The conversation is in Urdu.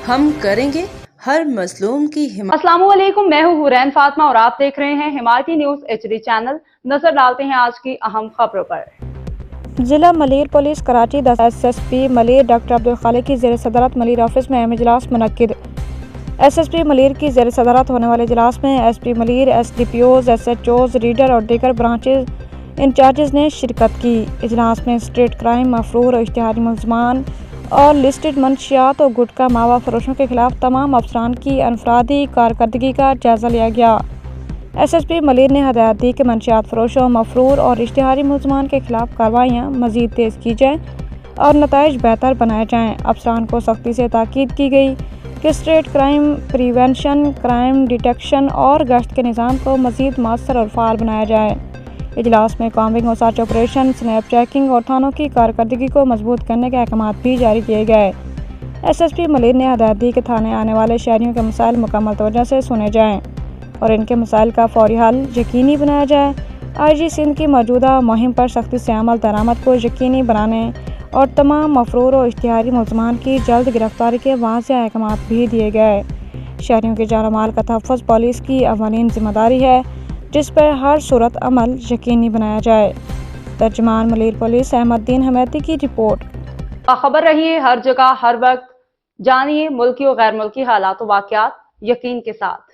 ہم کریں گے ہر مظلوم کی حمایت۔ السلام علیکم، میں ہوں حورین فاطمہ اور آپ دیکھ رہے ہیں حمایتی نیوز HD چینل۔ نظر ڈالتے ہیں آج کی اہم خبروں پر۔ ضلع Malir police Karachi SSP Malir doctor Abdul Khaliq کی زیر صدارت ملیر آفس میں اہم اجلاس منعقد۔ SSP ملیر کی زیر صدارت ہونے والے اجلاس میں SP Malir, SDPOs، SHOs، reader اور دیگر برانچز انچارجز نے شرکت کی۔ اجلاس میں اسٹریٹ کرائم، مفرور اور اشتہاری ملزمان اور لسٹڈ منشیات اور گٹکا ماوا فروشوں کے خلاف تمام افسران کی انفرادی کارکردگی کا جائزہ لیا گیا۔ SSP ملیر نے ہدایت دی کہ منشیات فروشوں، مفرور اور اشتہاری ملزمان کے خلاف کارروائیاں مزید تیز کی جائیں اور نتائج بہتر بنائے جائیں۔ افسران کو سختی سے تاکید کی گئی کہ street crime prevention, crime detection اور گشت کے نظام کو مزید مؤثر اور فعال بنایا جائے۔ اجلاس میں کامبنگ اور سرچ آپریشن، سنیپ چیکنگ اور تھانوں کی کارکردگی کو مضبوط کرنے کے احکامات بھی جاری کیے گئے۔ SSP ملیر نے ہدایت دی کہ تھانے آنے والے شہریوں کے مسائل مکمل توجہ سے سنے جائیں اور ان کے مسائل کا فوری حل یقینی بنایا جائے۔ IG سندھ کی موجودہ مہم پر سختی سے عمل درآمد کو یقینی بنانے اور تمام مفرور و اشتہاری ملزمان کی جلد گرفتاری کے واضح احکامات بھی دیے گئے۔ شہریوں کے جان و مال کا تحفظ پولیس کی اولین ذمہ داری ہے، جس پر ہر صورت عمل یقینی بنایا جائے۔ ترجمان ملیر پولیس احمد دین حمیدی کی رپورٹ۔ باخبر رہیے ہر جگہ ہر وقت، جانیے ملکی و غیر ملکی حالات و واقعات یقین کے ساتھ۔